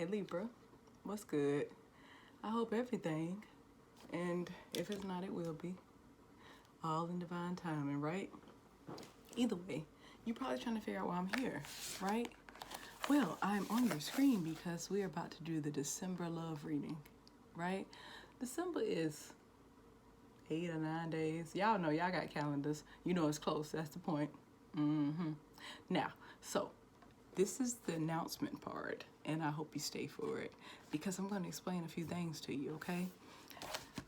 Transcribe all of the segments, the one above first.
Hey Libra, what's good? I hope everything, and if it's not, it will be. All in divine timing, right? Either way, you're probably trying to figure out why I'm here, right? Well, I'm on your screen because we're about to do the December love reading, right? December is 8 or 9 days. Y'all know, y'all got calendars. You know it's close, that's the point. Now, so this is the announcement part, and I hope you stay for it because I'm going to explain a few things to you, okay?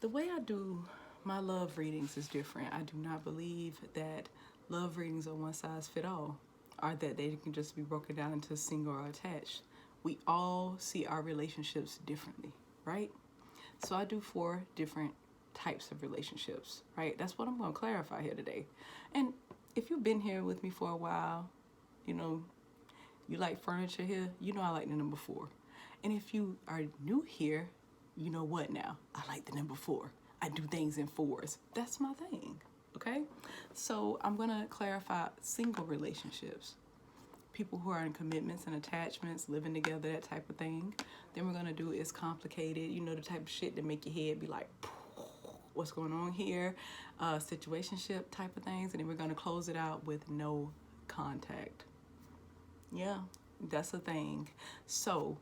The way I do my love readings is different. I do not believe that love readings are one size fit all, or that they can just be broken down into single or attached. We all see our relationships differently, right? So I do 4 different types of relationships, right? That's what I'm going to clarify here today. And if you've been here with me for a while, you know, you like furniture here, you know I like the number 4. And if you are new here, you know what now? I like the number 4. I do things in 4s. That's my thing, okay? So I'm gonna clarify single relationships. People who are in commitments and attachments, living together, that type of thing. Then we're gonna do is complicated, you know, the type of shit that make your head be like, what's going on here? Situationship type of things. And then we're gonna close it out with no contact. Yeah, that's a thing. So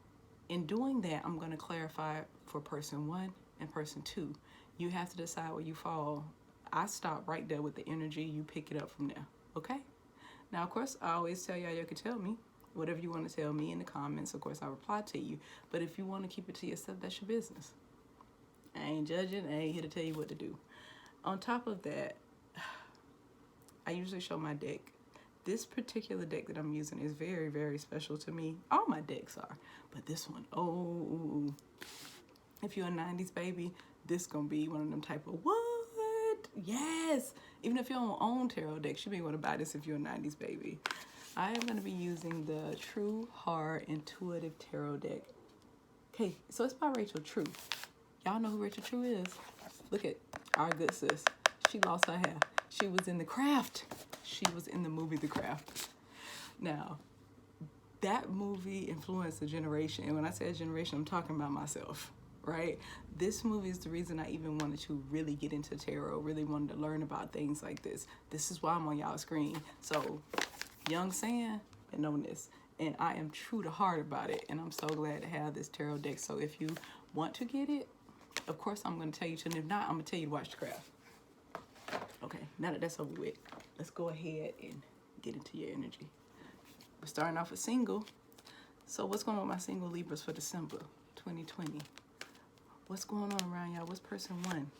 in doing that, I'm going to clarify for person 1 and person 2. You have to decide where you fall. I stop right there with the energy. You pick it up from there. Okay? Now, of course, I always tell y'all you can tell me whatever you want to tell me in the comments. Of course, I reply to you. But if you want to keep it to yourself, that's your business. I ain't judging. I ain't here to tell you what to do. On top of that, I usually show my deck. This particular deck that I'm using is very, very special to me. All my decks are, but this one, oh, if you're a 90s baby, this gonna be one of them type of what? Yes. Even if you don't own tarot decks, you may want to buy this if you're a 90s baby. I am gonna be using the True Heart Intuitive Tarot deck. Okay, so it's by Rachel True. Y'all know who Rachel True is. Look at our good sis. She lost her hair. She was in The Craft. She was in the movie The Craft. Now, that movie influenced a generation. And when I say a generation, I'm talking about myself, right? This movie is the reason I even wanted to really get into tarot, really wanted to learn about things like this. This is why I'm on y'all's screen. So, young San and on this. And I am true to heart about it. And I'm so glad to have this tarot deck. So if you want to get it, of course I'm going to tell you to. And if not, I'm going to tell you to watch The Craft. Okay, now that that's over with, let's go ahead and get into your energy. We're starting off with single. So what's going on with my single Libras for December 2020? What's going on around y'all? What's person 1?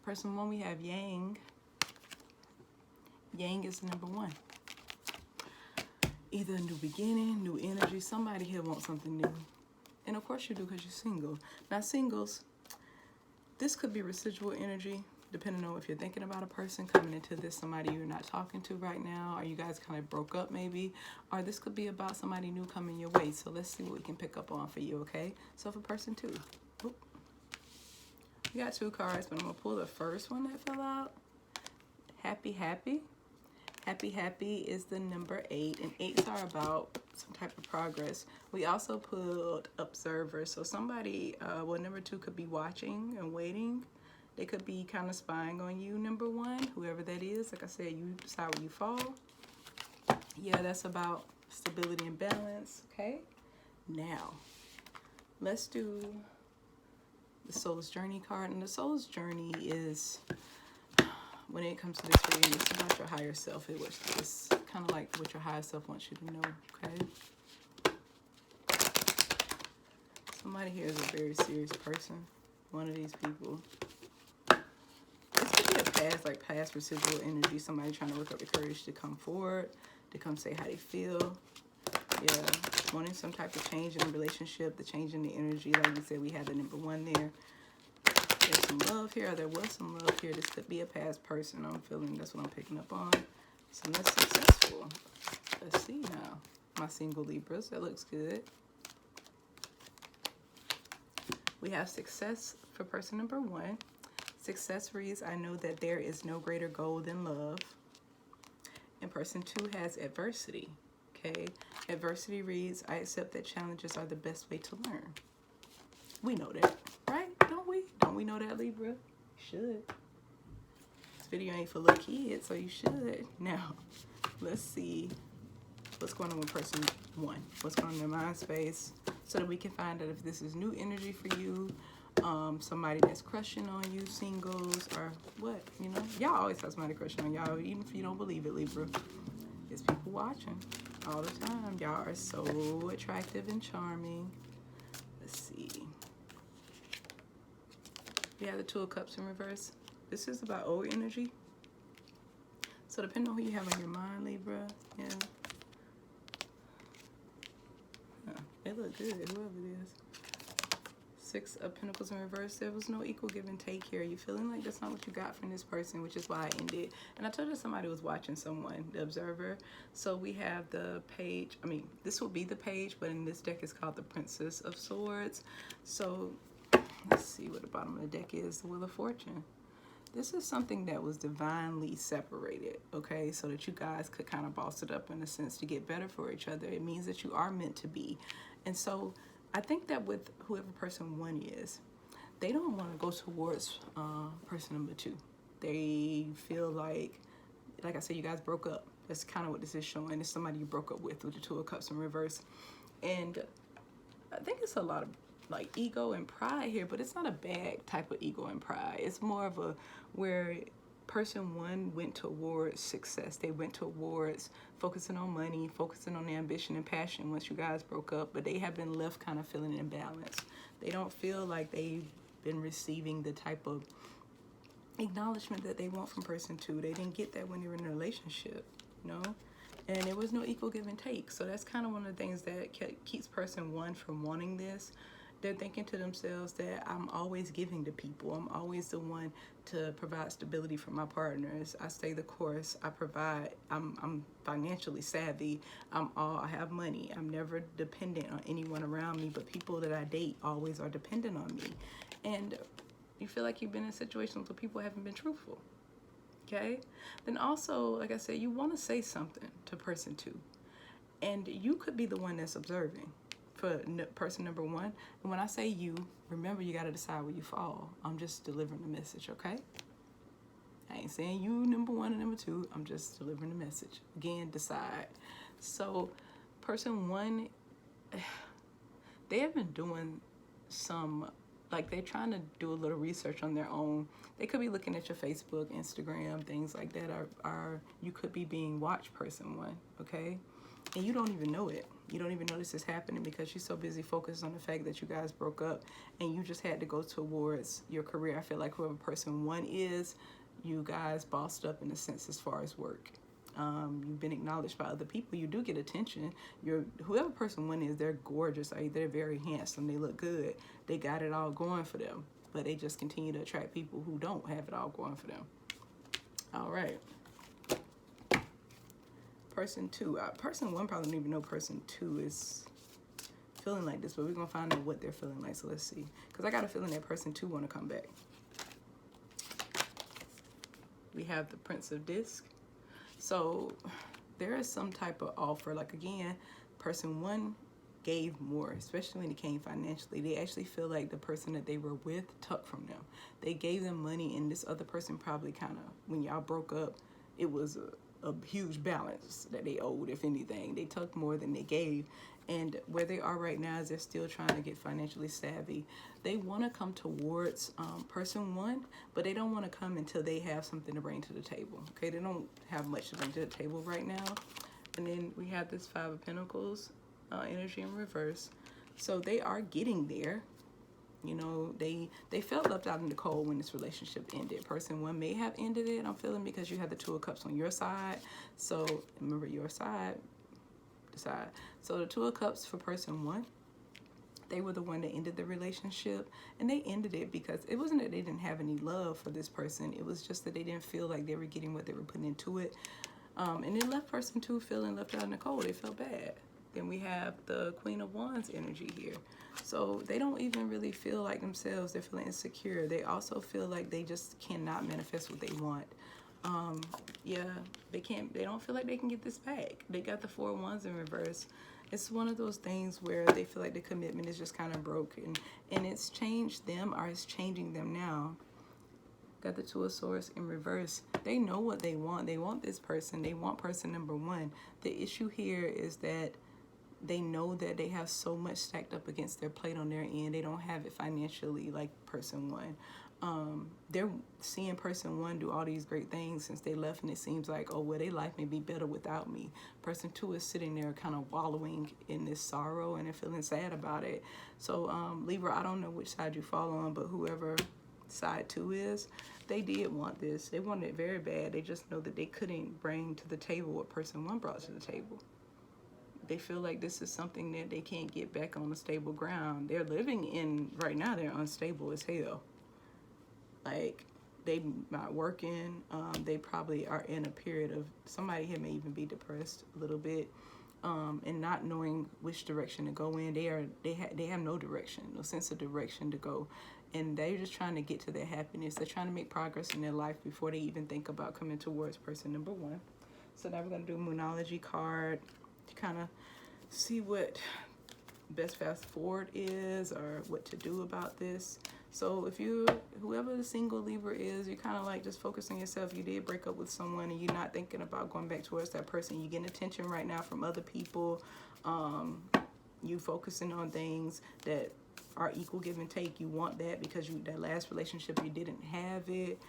Person 1, we have Yang. Yang is the number 1. Either a new beginning, new energy. Somebody here wants something new. And of course you do because you're single. Now singles, this could be residual energy. Depending on if you're thinking about a person coming into this, somebody you're not talking to right now, or you guys kind of broke up maybe, or this could be about somebody new coming your way. So let's see what we can pick up on for you, okay? So for person 2, we got 2 cards, but I'm gonna pull the first one that fell out. Happy, happy. Happy, happy is the number 8, and 8s are about some type of progress. We also pulled observer, so somebody, well, number 2 could be watching and waiting. They could be kind of spying on you, number 1, whoever that is. Like I said, you decide where you fall. Yeah, that's about stability and balance, okay? Now, let's do the Soul's Journey card. And the Soul's Journey is, when it comes to this reading, it's about your higher self. It's kind of like what your higher self wants you to know, okay? Somebody here is a very serious person. One of these people. Past residual energy, somebody trying to work up the courage to come forward, to come say how they feel. Yeah, wanting some type of change in the relationship, the change in the energy. Like we said, we had the number 1 there. There's some love here. There was some love here. This could be a past person. I'm feeling that's what I'm picking up on. So that's successful. Let's see now. My single Libras. That looks good. We have success for person number 1. Success reads, I know that there is no greater goal than love. And person 2 has adversity, okay? Adversity reads, I accept that challenges are the best way to learn. We know that, right? Don't we? Don't we know that, Libra? You should. This video ain't for little kids, so you should. Now, let's see what's going on with person 1. What's going on in their mind space, so that we can find out if this is new energy for you, somebody that's crushing on you, singles, or what, you know? Y'all always have somebody crushing on y'all, even if you don't believe it, Libra. There's people watching all the time. Y'all are so attractive and charming. Let's see. We have the 2 of Cups in reverse. This is about old energy. So depending on who you have on your mind, Libra, yeah. They look good, whoever it is. 6 of Pentacles in reverse. There was no equal give and take here. You feeling like that's not what you got from this person, which is why I ended. And I told you somebody was watching someone, the observer. So we have the page. I mean, this will be the page, but in this deck it's called the Princess of Swords. So let's see what the bottom of the deck is. The Wheel of Fortune. This is something that was divinely separated, okay? So that you guys could kind of boss it up in a sense to get better for each other. It means that you are meant to be. And so I think that with whoever person 1 is, they don't want to go towards person number 2. They feel like I said, you guys broke up. That's kind of what this is showing. It's somebody you broke up with the 2 of Cups in reverse. And I think it's a lot of like ego and pride here, but it's not a bad type of ego and pride. It's more of a where person 1 went towards success. They went towards focusing on money, focusing on ambition and passion once you guys broke up, but they have been left kind of feeling imbalanced. They don't feel like they've been receiving the type of acknowledgement that they want from person 2. They didn't get that when they were in a relationship, you know? And there was no equal give and take. So that's kind of one of the things that keeps person 1 from wanting this. They're thinking to themselves that I'm always giving to people. I'm always the one to provide stability for my partners. I stay the course. I provide. I'm financially savvy. I have money. I'm never dependent on anyone around me, but people that I date always are dependent on me. And you feel like you've been in situations where people haven't been truthful. Okay? Then also, like I said, you want to say something to person 2. And you could be the one that's observing for person number 1. And when I say you, remember you got to decide where you fall. I'm just delivering the message, okay? I ain't saying you number 1 and number 2. I'm just delivering the message. Again, decide. So person 1, they have been doing some, like they're trying to do a little research on their own. They could be looking at your Facebook, Instagram, things like that. You could be being watched, person 1, okay? And you don't even know it. You don't even know this is happening because you're so busy focused on the fact that you guys broke up and you just had to go towards your career. I feel like whoever person 1 is, you guys bossed up in a sense as far as work. You've been acknowledged by other people. You do get attention. Whoever person 1 is, they're gorgeous. They're very handsome. They look good. They got it all going for them. But they just continue to attract people who don't have it all going for them. All right. Person 2. Person 1 probably don't even know person 2 is feeling like this, but we're going to find out what they're feeling like. So let's see. Because I got a feeling that person 2 want to come back. We have the Prince of Disc. So there is some type of offer. Like again, person 1 gave more, especially when it came financially. They actually feel like the person that they were with took from them. They gave them money, and this other person probably kind of, when y'all broke up, it was a huge balance that they owed. If anything, they took more than they gave. And where they are right now is they're still trying to get financially savvy. They want to come towards person 1, but they don't want to come until they have something to bring to the table. Okay, they don't have much to bring to the table right now. And then we have this 5 of Pentacles energy in reverse. So they are getting there. You know, they felt left out in the cold when this relationship ended. Person 1 may have ended it, I'm feeling, because you have the 2 of Cups on your side. So remember, your side, decide. So the 2 of Cups for person 1, they were the one that ended the relationship. And they ended it because it wasn't that they didn't have any love for this person. It was just that they didn't feel like they were getting what they were putting into it. And it left person 2 feeling left out in the cold. They felt bad. Then we have the Queen of Wands energy here. So they don't even really feel like themselves. They're feeling insecure. They also feel like they just cannot manifest what they want. Yeah, they don't feel like they can get this back. They got the 4 wands in reverse. It's one of those things where they feel like the commitment is just kind of broken, and it's changed them, or it's changing them now. Got the 2 of Swords in reverse. They know what they want. They want this person. They want person number 1. The issue here is that they know that they have so much stacked up against their plate on their end. They don't have it financially like person 1. They're seeing person 1 do all these great things since they left, and it seems like, oh, well, their life may be better without me. Person 2 is sitting there kind of wallowing in this sorrow, and they're feeling sad about it. So Libra, I don't know which side you fall on, but whoever side 2 is, they did want this. They wanted it very bad. They just know that they couldn't bring to the table what person 1 brought to the table. They feel like this is something that they can't get back on a stable ground. They're living in, right now, they're unstable as hell. Like, they not working. They probably are in a period of, somebody here may even be depressed a little bit, and not knowing which direction to go in. They have no direction, no sense of direction to go. And they're just trying to get to their happiness. They're trying to make progress in their life before they even think about coming towards person number 1. So now we're going to do a Moonology card to kind of see what best fast forward is, or what to do about this. So if you, whoever the single Libra is, you're kind of like just focus on yourself. You did break up with someone and you're not thinking about going back towards that person. You're getting attention right now from other people. You focusing on things that are equal give and take. You want that because that last relationship, you didn't have it.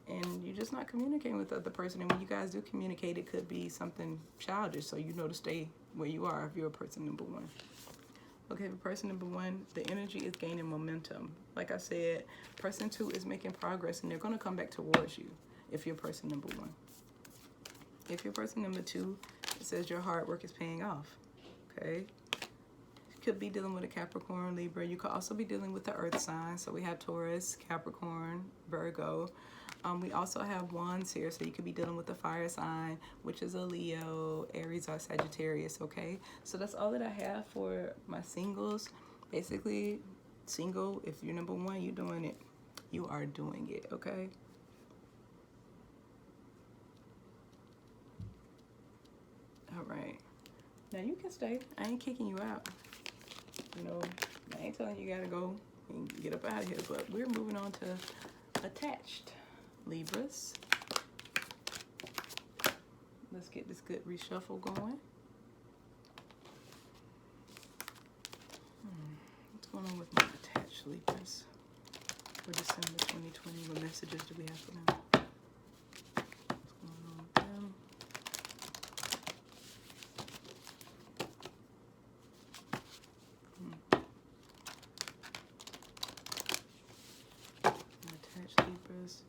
And you're just not communicating with the other person. And when you guys do communicate, it could be something childish. So you know to stay where you are if you're a person number 1. Okay, for person number 1, the energy is gaining momentum. Like I said, person 2 is making progress, and they're going to come back towards you if you're person number 1. If you're person number 2, it says your hard work is paying off. Okay? You could be dealing with a Capricorn, Libra. You could also be dealing with the earth sign. So we have Taurus, Capricorn, Virgo. We also have wands here, so you could be dealing with the fire sign, which is a Leo, Aries, or Sagittarius, okay? So that's all that I have for my singles. Basically, single, if you're number 1, you're doing it. You are doing it, okay? All right. Now you can stay. I ain't kicking you out. You know, I ain't telling you gotta go and get up out of here, but we're moving on to attached Libras. Let's get this good reshuffle going. What's going on with my attached Libras for December 2020? What messages do we have for them? What's going on with them? Attached Libras.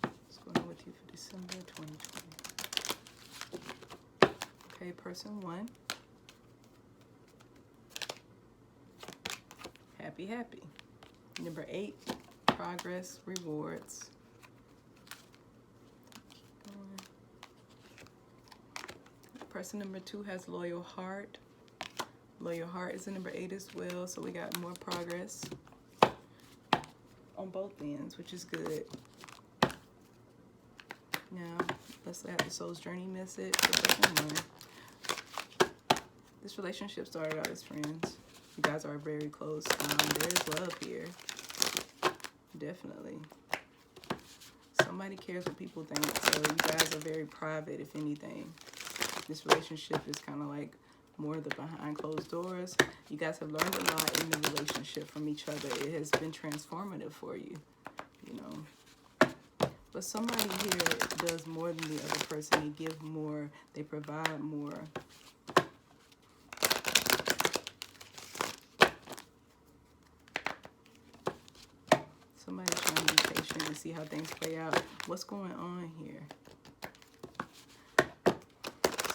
What's going on with you for December 2020? Okay, person 1. Happy, happy. Number 8, progress, rewards. Person number 2 has loyal heart. Loyal heart is in number 8 as well, so we got more progress on both ends, which is good. Now, let's add the soul's journey message for person 1. This relationship started out as friends. You guys are very close. There's love here. Definitely. Somebody cares what people think, so you guys are very private, if anything. This relationship is kind of like more the behind closed doors. You guys have learned a lot in the relationship from each other. It has been transformative for you, you know. But somebody here does more than the other person. They give more. They provide more. Somebody's trying to be patient and see how things play out. What's going on here?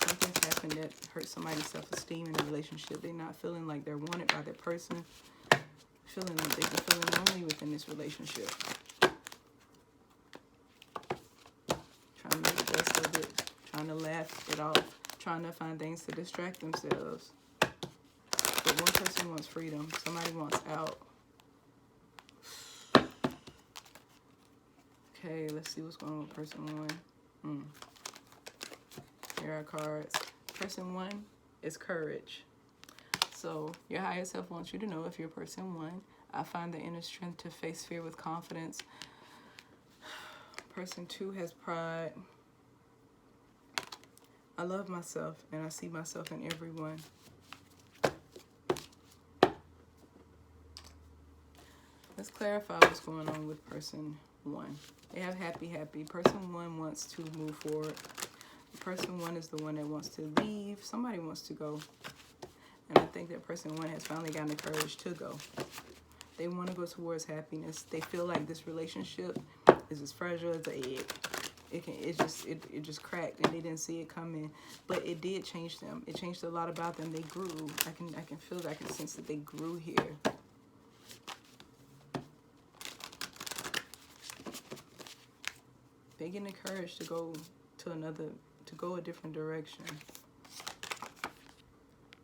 Something's happened that hurt somebody's self-esteem in a relationship. They're not feeling like they're wanted by their person. Feeling like they've been feeling lonely within this relationship. Trying to make the best of it. Trying to laugh it off. Trying to find things to distract themselves. But one person wants freedom. Somebody wants out. Okay, let's see what's going on with person one. Here are cards. Person one is courage. So your higher self wants you to know, if you're person one, I find the inner strength to face fear with confidence. Person two has pride. I love myself and I see myself in everyone. Let's clarify what's going on with person one. They have happy. Person one wants to move forward. Person one is the one that wants to leave. Somebody wants to go. And I think that person one has finally gotten the courage to go. They want to go towards happiness. They feel like this relationship is as fragile as an egg. It just cracked and they didn't see it coming. But it did change them. It changed a lot about them. They grew. I can feel that. I can sense that they grew here. They getting the courage to go to go a different direction.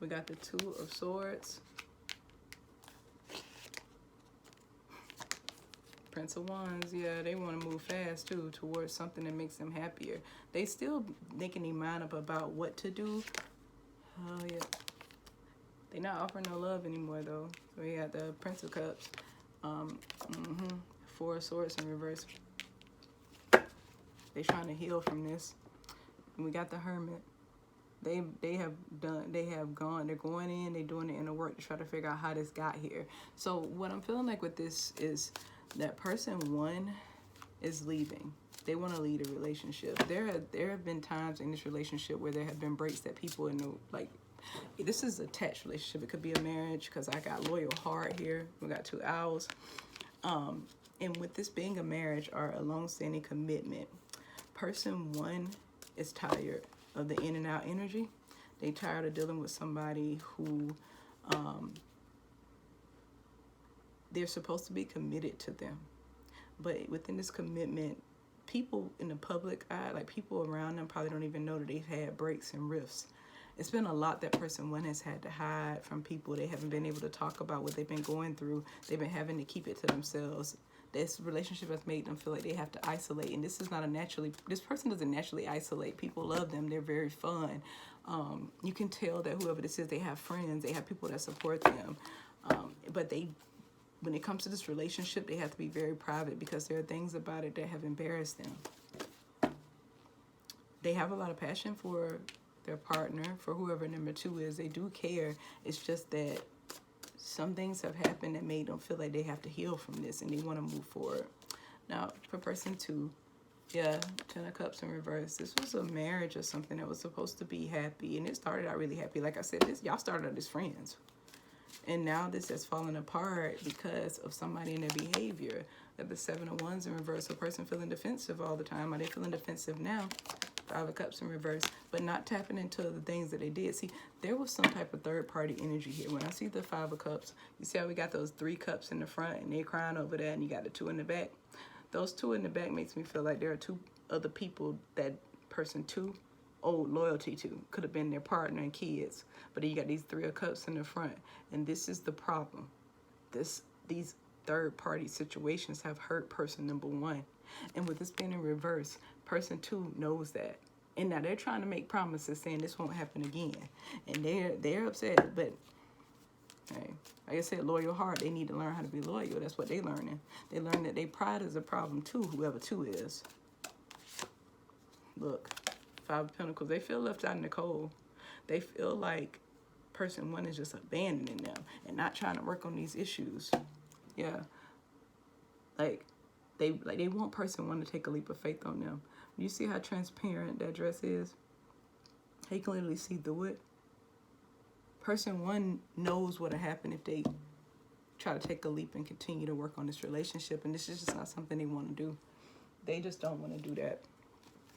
We got the Two of Swords. Prince of Wands, yeah, they want to move fast too towards something that makes them happier. They still making their mind up about what to do. Oh yeah. They not offering no love anymore though. So we got the Prince of Cups. Four of Swords in reverse. They trying to heal from this. And we got the Hermit. They're going in, they're doing the inner work to try to figure out how this got here. So what I'm feeling like with this is that person one is leaving. They want to lead a relationship. There have been times in this relationship where there have been breaks that people in the, like, this is an attached relationship. It could be a marriage because I got loyal heart here. We got 2 owls. And with this being a marriage or a long-standing commitment, person one is tired of the in and out energy. They tired of dealing with somebody who they're supposed to be committed to them. But within this commitment, people in the public eye, like people around them, probably don't even know that they've had breaks and rifts. It's been a lot that person one has had to hide from people. They haven't been able to talk about what they've been going through. They've been having to keep it to themselves. This relationship has made them feel like they have to isolate. And this is not this person doesn't naturally isolate. People love them. They're very fun. You can tell that whoever this is, they have friends. They have people that support them. But when it comes to this relationship, they have to be very private because there are things about it that have embarrassed them. They have a lot of passion for their partner, for whoever number two is. They do care. It's just that some things have happened that made them feel like they have to heal from this and they want to move forward. Now, for person two, yeah, 10 of Cups in reverse. This was a marriage or something that was supposed to be happy, and it started out really happy. Like I said, y'all started out as friends. And now this has fallen apart because of somebody and their behavior. The 7 of Wands in reverse. A person feeling defensive all the time. Are they feeling defensive now? 5 of Cups in reverse, but not tapping into the things that they did. See, there was some type of third-party energy here. When I see the 5 of Cups, you see how we got those 3 cups in the front and they're crying over that, and you got the 2 in the back. Those 2 in the back makes me feel like there are 2 other people that person 2 owed loyalty to. Could have been their partner and kids, but then you got these 3 of Cups in the front, and this is the problem. These third-party situations have hurt person number 1, and with this being in reverse, person 2 knows that, and now they're trying to make promises saying this won't happen again, and they're upset. But hey, like I said, loyal heart. They need to learn how to be loyal. That's what they learning. They learn that their pride is a problem too. Whoever 2 is. Look, 5 of Pentacles. They feel left out in the cold. They feel like person 1 is just abandoning them and not trying to work on these issues. Yeah, like they want person 1 to take a leap of faith on them. You see how transparent that dress is? They can literally see through it. Person 1 knows what'll happen if they try to take a leap and continue to work on this relationship, and this is just not something they want to do. They just don't want to do that.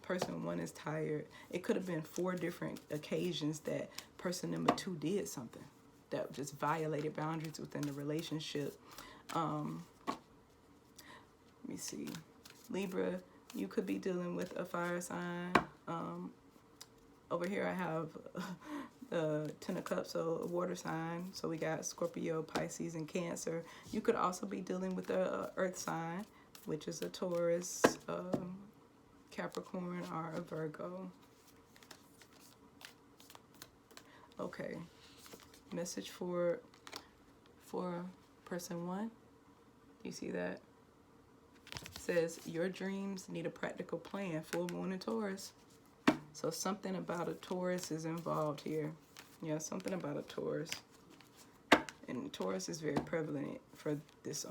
Person 1 is tired. It could have been 4 different occasions that person number 2 did something that just violated boundaries within the relationship. Let me see. Libra, you could be dealing with a fire sign. Over here I have the 10 of Cups, so a water sign. So we got Scorpio, Pisces, and Cancer. You could also be dealing with a earth sign. which is a Taurus, Capricorn, or a Virgo. Okay, message for person 1. You see that? It says, your dreams need a practical plan. Full moon in Taurus. So something about a Taurus is involved here. Yeah, something about a Taurus. And Taurus is very prevalent for this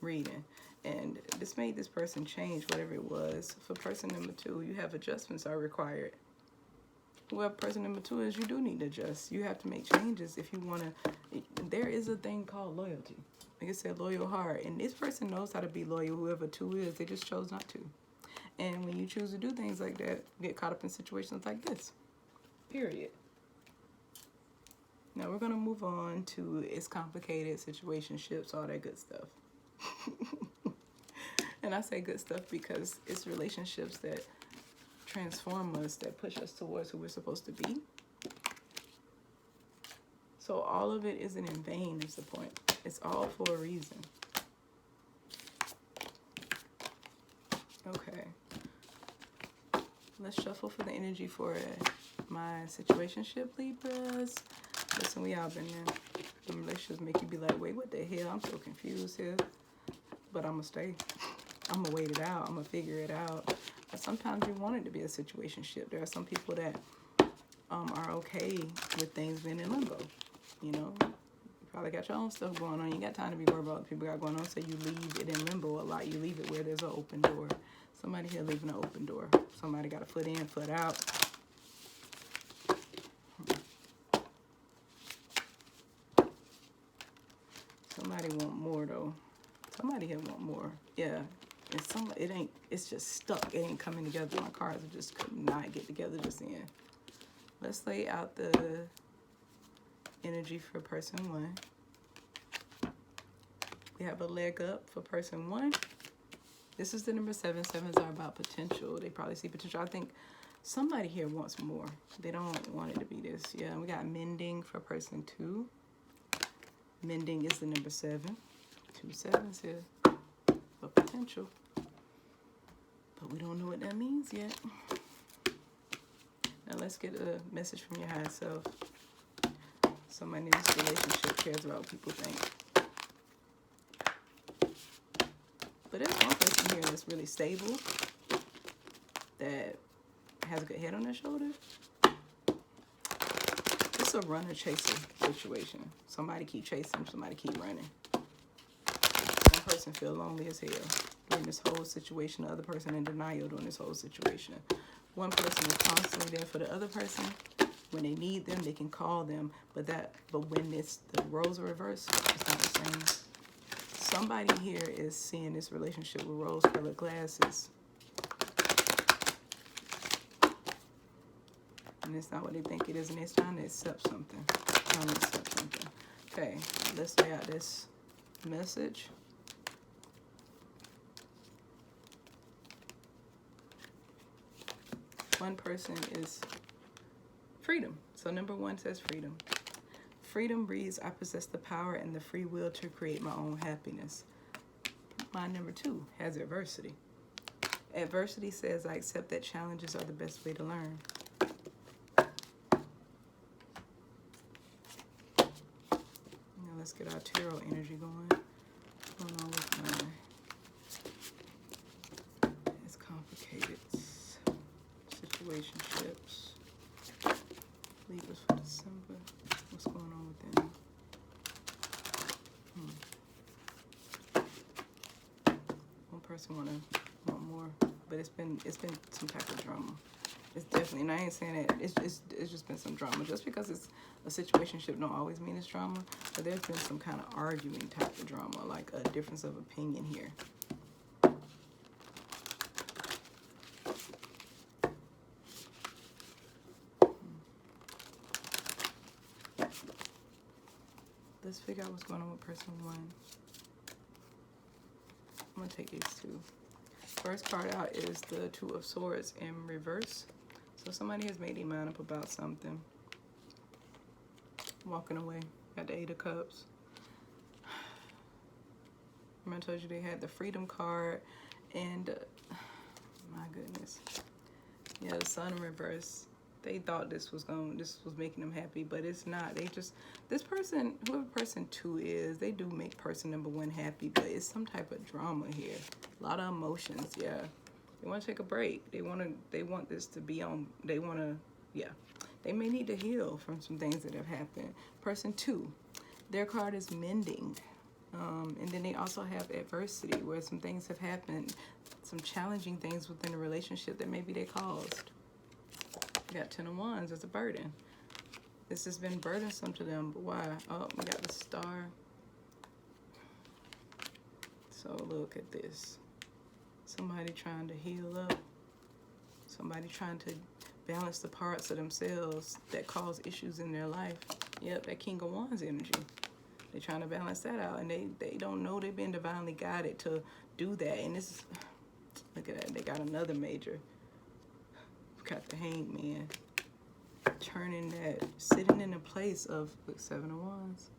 reading. And this made this person change whatever it was. For person number 2, you have adjustments are required. Whoever person number 2 is, you do need to adjust. You have to make changes if you want to. There is a thing called loyalty. Like I said, loyal heart. And this person knows how to be loyal, whoever 2 is. They just chose not to. And when you choose to do things like that, you get caught up in situations like this. Period. Now we're going to move on to it's complicated, situationships, all that good stuff. And I say good stuff because it's relationships that transform us, that push us towards who we're supposed to be. So all of it isn't in vain is the point. It's all for a reason. Okay. Let's shuffle for the energy for my situationship, Libras. Listen, we all been there. Them relationships make you be like, wait, what the hell? I'm so confused here. But I'm going to stay. I'm going to wait it out. I'm going to figure it out. But sometimes you want it to be a situationship. There are some people that are okay with things being in limbo. You know, you probably got your own stuff going on. You ain't got time to be worried about what people got going on. So you leave it in limbo a lot. You leave it where there's an open door. Somebody here leaving an open door. Somebody got a foot in, foot out. Somebody want more though. Somebody here want more. Yeah. It's just stuck. It ain't coming together. My cards just could not get together just then. Let's lay out the energy for person 1. We have a leg up for person 1. This is the number 7. 7s are about potential. They probably see potential. I think somebody here wants more. They don't want it to be this. Yeah, we got mending for person 2. Mending is the number 7. 2 7s here for potential. But we don't know what that means yet. Now let's get a message from your higher self. Somebody in this relationship cares about what people think. But there's one person here that's really stable, that has a good head on their shoulder. It's a runner-chaser situation. Somebody keep chasing, somebody keep running. One person feel lonely as hell during this whole situation. The other person in denial during this whole situation. One person is constantly there for the other person. When they need them, they can call them. But when the roles are reversed, it's not the same. Somebody here is seeing this relationship with rose-colored glasses. And it's not what they think it is, and it's trying to accept something. Okay, let's lay out this message. One person is freedom. So number 1 says freedom. Freedom reads, I possess the power and the free will to create my own happiness. My number 2 has adversity. Adversity says, I accept that challenges are the best way to learn. Now let's get our tarot energy going. What's going on with it's complicated. Situationships. Libras for December. What's going on with them? One person want more, but it's been some type of drama. It's definitely, and I ain't saying that it's just been some drama. Just because it's a situationship don't always mean it's drama, but there's been some kind of arguing type of drama, like a difference of opinion here. Let's figure out what's going on with person 1. I'm going to take these 2. First card out is the 2 of Swords in reverse. So somebody has made their mind up about something. Walking away. Got the 8 of Cups. Remember I told you they had the freedom card, and my goodness, yeah, the sun in reverse. They thought this was making them happy, but it's not. They just, this person, whoever person 2 is, they do make person number 1 happy, but it's some type of drama here. A lot of emotions, yeah. They want to take a break. They want this to be on, they want to, yeah. They may need to heal from some things that have happened. Person 2, their card is mending. And then they also have adversity, where some things have happened, some challenging things within a relationship that maybe they caused. We got 10 of Wands as a burden. This has been burdensome to them, but why? Oh, we got the Star. So look at this. Somebody trying to heal up. Somebody trying to balance the parts of themselves that cause issues in their life. Yep, that King of Wands energy. They're trying to balance that out, and they don't know they've been divinely guided to do that. And this is, look at that, they got another major. Got the Hanged Man. Turning that, sitting in a place of, look, 7 of Wands.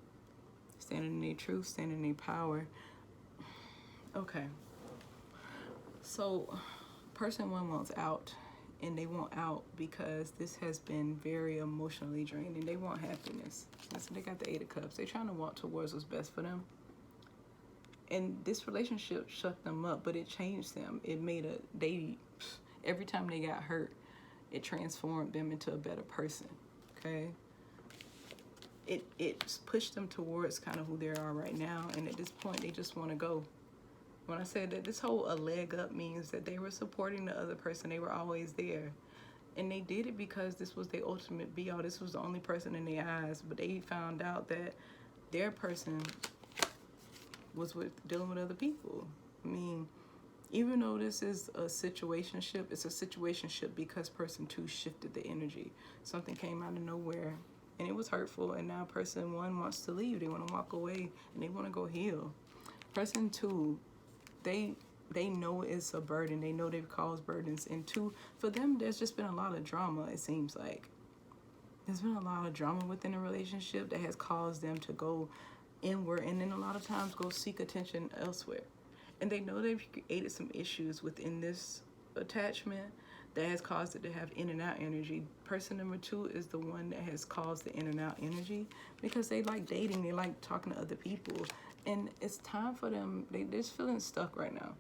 Standing in their truth, standing in their power. Okay. So, person 1 wants out, and they want out because this has been very emotionally draining. They want happiness. So they got the 8 of Cups. They're trying to walk towards what's best for them. And this relationship shut them up, but it changed them. It made every time they got hurt, it transformed them into a better person, okay? It pushed them towards kind of who they are right now, and at this point, they just want to go. When I said that this whole a leg up means that they were supporting the other person, they were always there. And they did it because this was their ultimate be-all. This was the only person in their eyes, but they found out that their person was dealing with other people. I mean, even though this is a situationship, it's a situationship because person 2 shifted the energy. Something came out of nowhere, and it was hurtful, and now person 1 wants to leave. They want to walk away, and they want to go heal. Person 2, they know it's a burden. They know they've caused burdens. And 2, for them, there's just been a lot of drama, it seems like. There's been a lot of drama within a relationship that has caused them to go inward, and then a lot of times go seek attention elsewhere. And they know they've created some issues within this attachment that has caused it to have in and out energy. Person number 2 is the one that has caused the in and out energy because they like dating, they like talking to other people. And it's time for them, they're just feeling stuck right now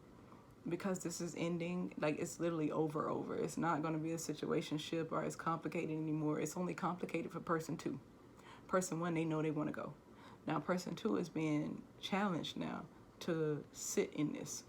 because this is ending. Like, it's literally over. It's not going to be a situationship or it's complicated anymore. It's only complicated for person 2. Person 1, they know they want to go. Now, person 2 is being challenged now to sit in this,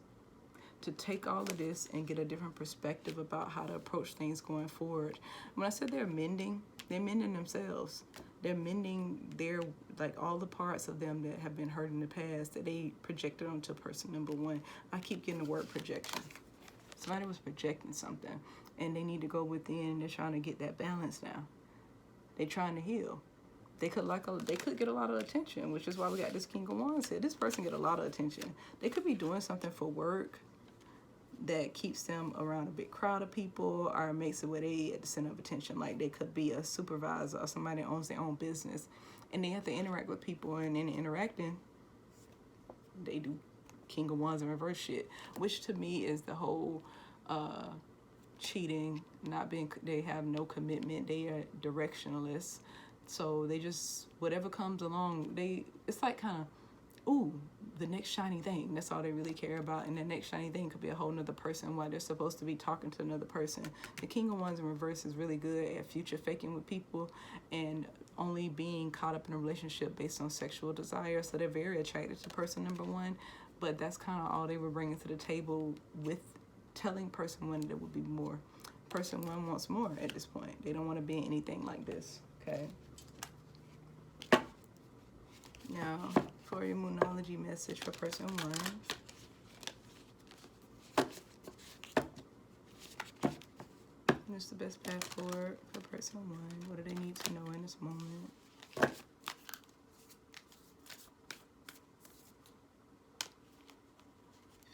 to take all of this and get a different perspective about how to approach things going forward. When I said they're mending themselves. They're mending their, like, all the parts of them that have been hurt in the past that they projected onto person number 1. I keep getting the word projection. Somebody was projecting something, and they need to go within. They're trying to get that balance now. They're trying to heal. They could get a lot of attention, which is why we got this King of Wands here. This person get a lot of attention. They could be doing something for work that keeps them around a big crowd of people or makes it where they at the center of attention. Like, they could be a supervisor or somebody that owns their own business, and they have to interact with people, and in interacting, they do King of Wands and reverse shit, which to me is the whole cheating, they have no commitment, they are directionless. So they just, whatever comes along, it's like kind of, ooh, the next shiny thing. That's all they really care about. And the next shiny thing could be a whole nother person while they're supposed to be talking to another person. The King of Wands in reverse is really good at future faking with people and only being caught up in a relationship based on sexual desire. So they're very attracted to person number 1. But that's kind of all they were bringing to the table with telling person 1 there would be more. Person 1 wants more at this point. They don't want to be anything like this, okay? Now, for your Moonology message for person 1. What's the best path forward for person 1? What do they need to know in this moment?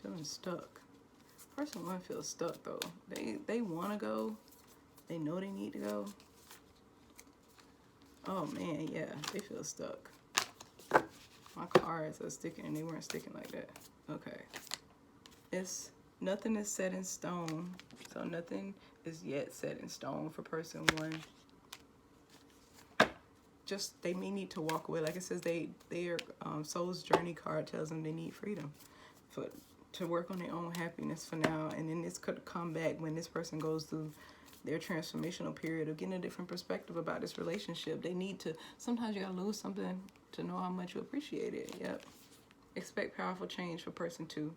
Feeling stuck. Person 1 feels stuck though. They want to go. They know they need to go. Oh man, yeah, they feel stuck. My cards are sticking and they weren't sticking like that. Okay. Nothing is set in stone. So nothing is yet set in stone for person 1. Just they may need to walk away. Like it says, their soul's journey card tells them they need freedom to work on their own happiness for now. And then this could come back when this person goes through their transformational period of getting a different perspective about this relationship. They need to, sometimes you gotta lose something to know how much you appreciate it. Yep. Expect powerful change for person 2.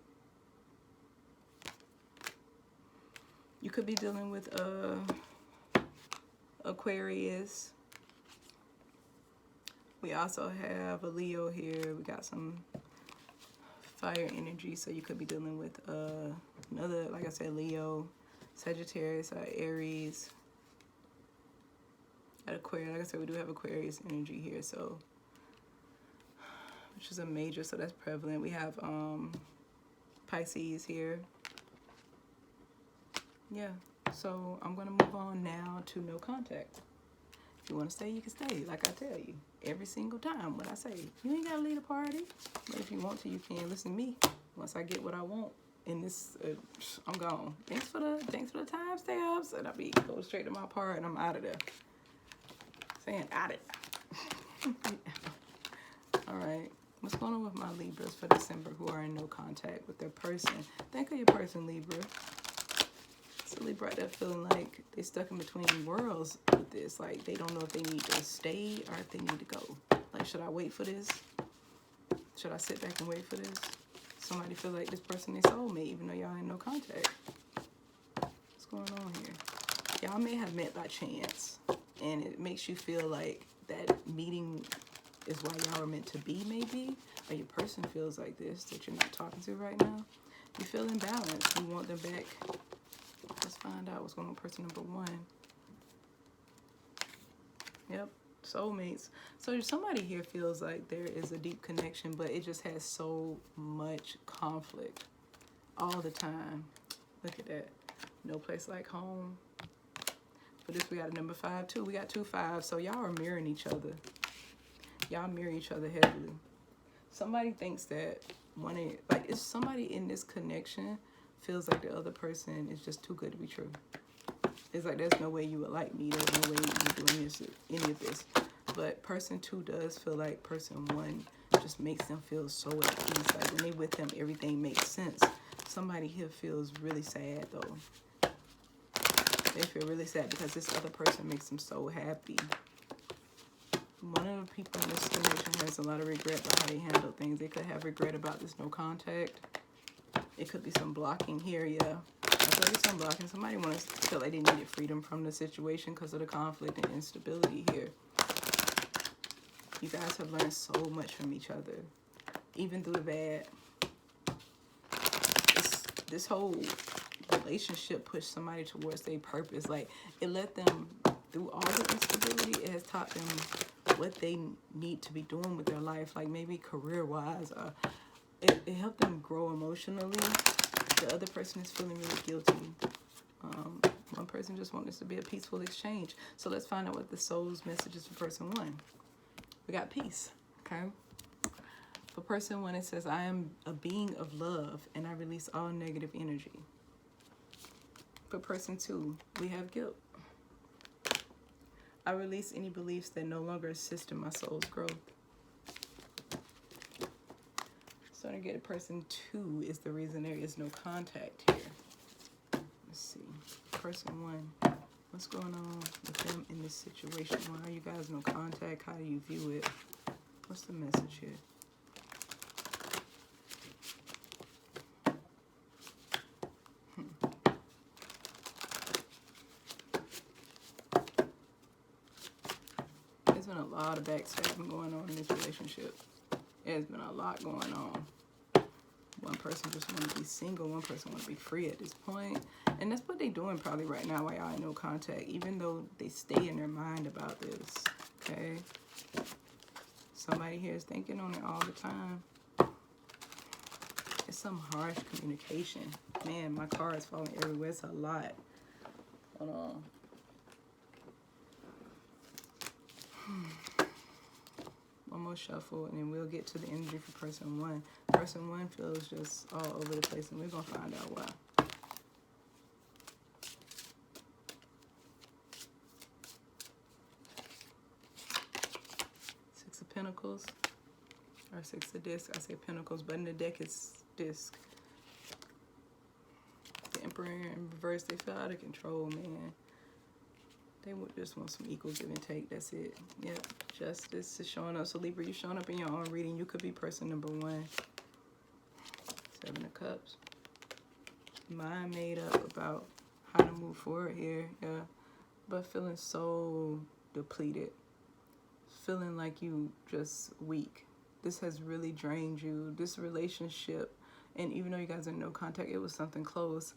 You could be dealing with Aquarius. We also have a Leo here. We got some fire energy, so you could be dealing with another, like I said, Leo, Sagittarius, Aries, at Aquarius. Like I said, we do have Aquarius energy here, so which is a major, so that's prevalent. We have Pisces here. Yeah, so I'm gonna move on now to no contact. If you want to stay, you can stay. Like I tell you every single time when I say, you ain't gotta leave the party, but if you want to, you can. Listen to me. Once I get what I want in this, I'm gone. Thanks for the timestamps, and I'll be go straight to my part, and I'm out of there. Saying out of there. All right. What's going on with my Libras for December who are in no contact with their person? Think of your person, Libra. So Libra out there feeling like they're stuck in between worlds with this. Like they don't know if they need to stay or if they need to go. Like, should I wait for this? Should I sit back and wait for this? Somebody feel like this person is soulmate even though y'all in no contact. What's going on here? Y'all may have met by chance and it makes you feel like that meeting is why y'all are meant to be, maybe. Or your person feels like this that you're not talking to right now. You feel imbalanced. You want them back. Let's find out what's going on with person number 1. Yep, soulmates. So somebody here feels like there is a deep connection, but it just has so much conflict all the time. Look at that. No place like home. For this, we got a number 5 too. We got 2 5s. So y'all are mirroring each other. Y'all mirror each other heavily. Somebody thinks that it's somebody in this connection feels like the other person is just too good to be true. It's like there's no way you would like me. There's no way you do any of this. But person 2 does feel like person 1 just makes them feel so at peace. Like when they with them, everything makes sense. Somebody here feels really sad though. They feel really sad because this other person makes them so happy. One of the people in this connection has a lot of regret about how they handle things. They could have regret about this no contact. It could be some blocking here, yeah. There could be some blocking. Somebody wants to feel like they needed freedom from the situation because of the conflict and instability here. You guys have learned so much from each other, even through the bad. This whole relationship pushed somebody towards their purpose. Like, it let them, through all the instability, it has taught them what they need to be doing with their life, like maybe career-wise. It helped them grow emotionally. The other person is feeling really guilty. One person just wants this to be a peaceful exchange. So let's find out what the soul's message is for person 1. We got peace, okay? For person 1, it says, I am a being of love and I release all negative energy. For person 2, we have guilt. I release any beliefs that no longer assist in my soul's growth. So to get a person 2 is the reason there is no contact here. Let's see. Person 1, what's going on with them in this situation? Why are you guys no contact? How do you view it? What's the message here? There's been a lot of backstabbing going on in this relationship. There's been a lot going on. One person just want to be single. One person want to be free at this point. And that's what they're doing probably right now while y'all in no contact, even though they stay in their mind about this, okay? Somebody here is thinking on it all the time. It's some harsh communication. Man, my car is falling everywhere. It's a lot. Hold on. one more shuffle, and then we'll get to the energy for person one. Person one feels just all over the place, and we're going to find out why. Six of Pentacles, or Six of Discs. I say Pentacles, but in the deck it's Disc. The Emperor in reverse, they feel out of control, man. They would just want some equal give and take. That's it. Yep. Justice is showing up. So Libra, you're showing up in your own reading. You could be person number one. Seven of Cups. Mind made up about how to move forward here. Yeah. But feeling so depleted. Feeling like you just weak. This has really drained you. This relationship, and even though you guys are in no contact, it was something close.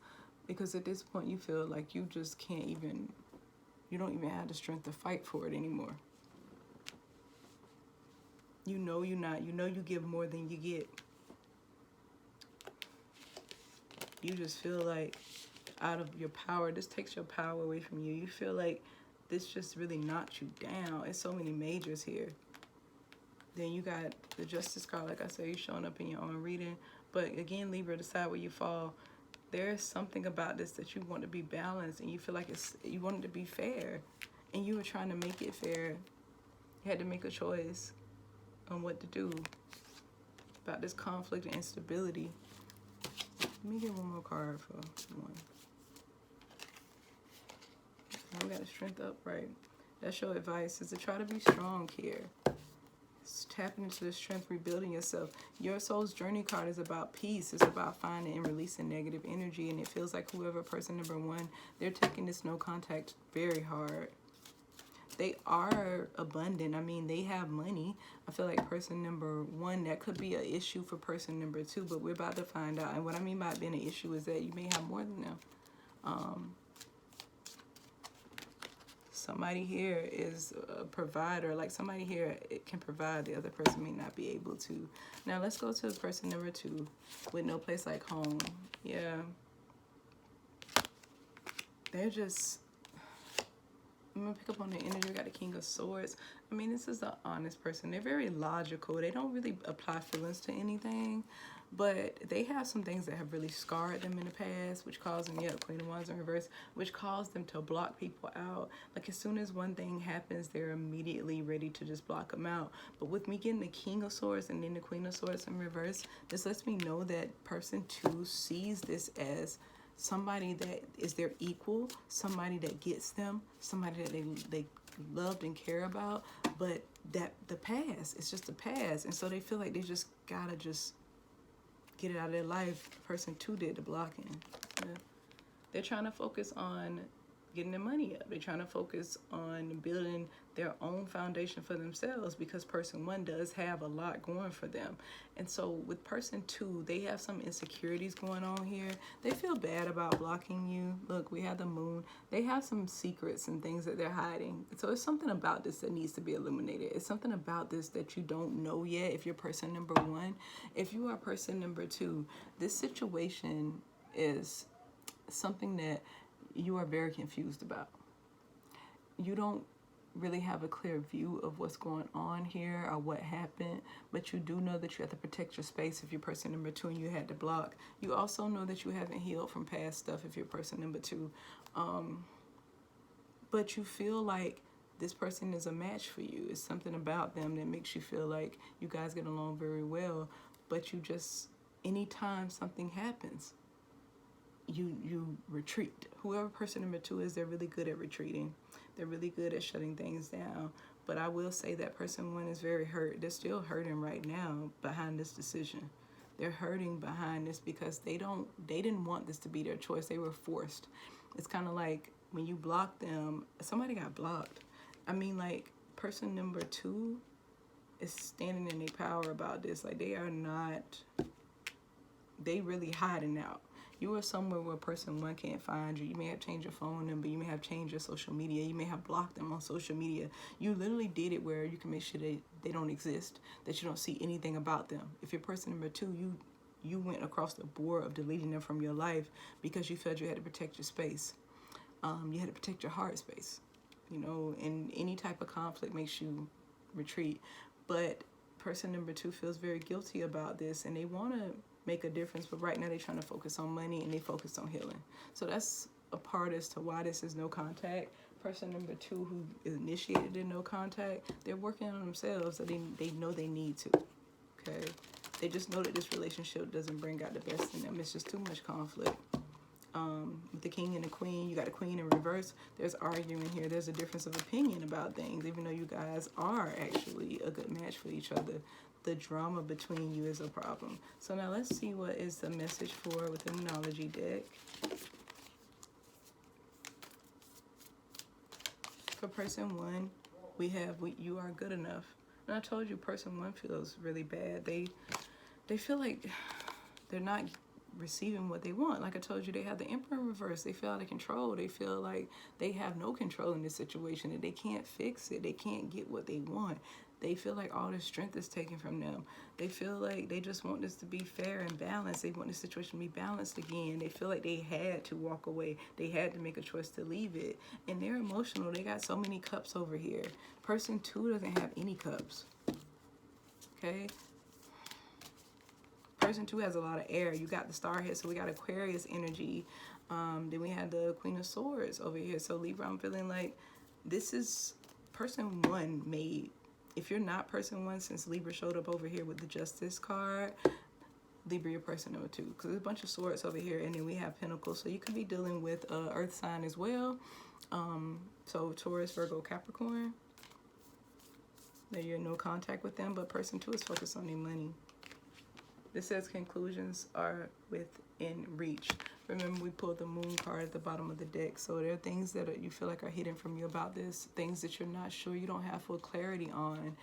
Because at this point you feel like you just can't even, you don't even have the strength to fight for it anymore. You know you're not. You know you give more than you get. You just feel like out of your power. This takes your power away from you. You feel like this just really knocked you down. It's so many majors here. Then you got the Justice card. Like I said, you're showing up in your own reading. But again, Libra, decide where you fall. There's something about this that you want to be balanced, and you feel like you want it to be fair, and you were trying to make it fair. You had to make a choice on what to do about this conflict and instability. Let me get one more card for one. We got the Strength upright. That's your advice, is to try to be strong here. Tapping into the strength, rebuilding yourself. Your soul's journey card is about peace. It's about finding and releasing negative energy. And it feels like whoever person number one, they're taking this no contact very hard. They are abundant. I mean, they have money. I feel like person number one, that could be an issue for person number two, but we're about to find out. And what I mean by it being an issue is that you may have more than them. Somebody here is a provider. Like somebody here, it can provide. The other person may not be able to. Now let's go to person number two with no place like home. Yeah. They're just, I'm going to pick up on the energy. We got the King of Swords. I mean, this is an honest person. They're very logical. They don't really apply feelings to anything. But they have some things that have really scarred them in the past, which caused them, yeah, Queen of Wands in reverse, which caused them to block people out. Like as soon as one thing happens, they're immediately ready to just block them out. But with me getting the King of Swords and then the Queen of Swords in reverse, this lets me know that person two sees this as somebody that is their equal, somebody that gets them, somebody that they loved and care about, but that the past, it's just the past. And so they feel like they just gotta just get it out of their life. Person two did the blocking. Yeah. They're trying to focus on getting their money up. They're trying to focus on building their own foundation for themselves, because person one does have a lot going for them. And so with person two, they have some insecurities going on here. They feel bad about blocking you. Look, we have the Moon. They have some secrets and things that they're hiding. So it's something about this that needs to be illuminated. It's something about this that you don't know yet if you're person number one. If you are person number two, this situation is something that you are very confused about. You don't really have a clear view of what's going on here or what happened, but you do know that you have to protect your space if you're person number two and you had to block. You also know that you haven't healed from past stuff if you're person number two. But you feel like this person is a match for you. It's something about them that makes you feel like you guys get along very well, but you just, anytime something happens, you retreat. Whoever person number two is, they're really good at retreating. They're really good at shutting things down. But I will say that person one is very hurt. They're still hurting right now behind this decision. They're hurting behind this because they didn't want this to be their choice. They were forced. It's kind of like when you block them, somebody got blocked. I mean, like, person number two is standing in their power about this. Like, they are not, they really hiding out. You are somewhere where person one can't find you. You may have changed your phone number. You may have changed your social media. You may have blocked them on social media. You literally did it where you can make sure they don't exist, that you don't see anything about them. If you're person number two, you went across the board of deleting them from your life because you felt you had to protect your space. You had to protect your heart space. You know, and any type of conflict makes you retreat. But person number 2 feels very guilty about this, and they want to make a difference, but right now they're trying to focus on money and they focus on healing. So that's a part as to why this is no contact. Person number 2 who initiated the no contact, they're working on themselves, so they know they need to. Okay, they just know that this relationship doesn't bring out the best in them. It's just too much conflict. With the king and the queen, you got the queen in reverse. There's arguing here. There's a difference of opinion about things, even though you guys are actually a good match for each other. The drama between you is a problem. So now let's see what is the message for with the Numerology deck. For person 1, we have you are good enough. And I told you person 1 feels really bad. They feel like they're not receiving what they want. Like I told you, they have the Emperor in reverse. They feel out of control. They feel like they have no control in this situation, and they can't fix it. They can't get what they want. They feel like all their strength is taken from them. They feel like they just want this to be fair and balanced. They want the situation to be balanced again. They feel like they had to walk away. They had to make a choice to leave it. And they're emotional. They got so many cups over here. Person 2 doesn't have any cups. Okay? Person 2 has a lot of air. You got the star here, so we got Aquarius energy. Then we have the Queen of Swords over here. So Libra, I'm feeling like this is person 1 made. If you're not person 1, since Libra showed up over here with the Justice card, Libra, your person number 2. Because there's a bunch of swords over here, and then we have Pentacles. So you could be dealing with Earth sign as well. So Taurus, Virgo, Capricorn. That you're in no contact with them, but person 2 is focused on their money. This says conclusions are within reach. Remember, we pulled the Moon card at the bottom of the deck. So there are things that you feel like are hidden from you about this. Things that you're not sure, you don't have full clarity on.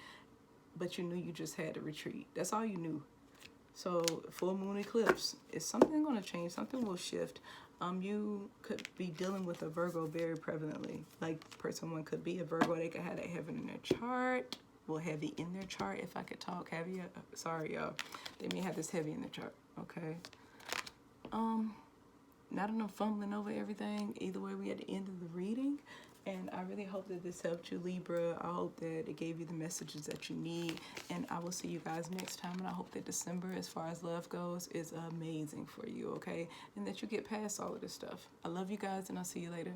But you knew you just had to retreat. That's all you knew. So full moon eclipse. Is something going to change? Something will shift. You could be dealing with a Virgo very prevalently. Like person 1 could be a Virgo. They could have that heaven in their chart. Well, heavy in their chart, if I could talk. Heavy, sorry y'all, they may have this heavy in their chart. Okay, not enough fumbling over everything. Either way, we at the end of the reading, and I really hope that this helped you, Libra. I hope that it gave you the messages that you need, and I will see you guys next time. And I hope that December, as far as love goes, is amazing for you. Okay, and that you get past all of this stuff. I love you guys, and I'll see you later.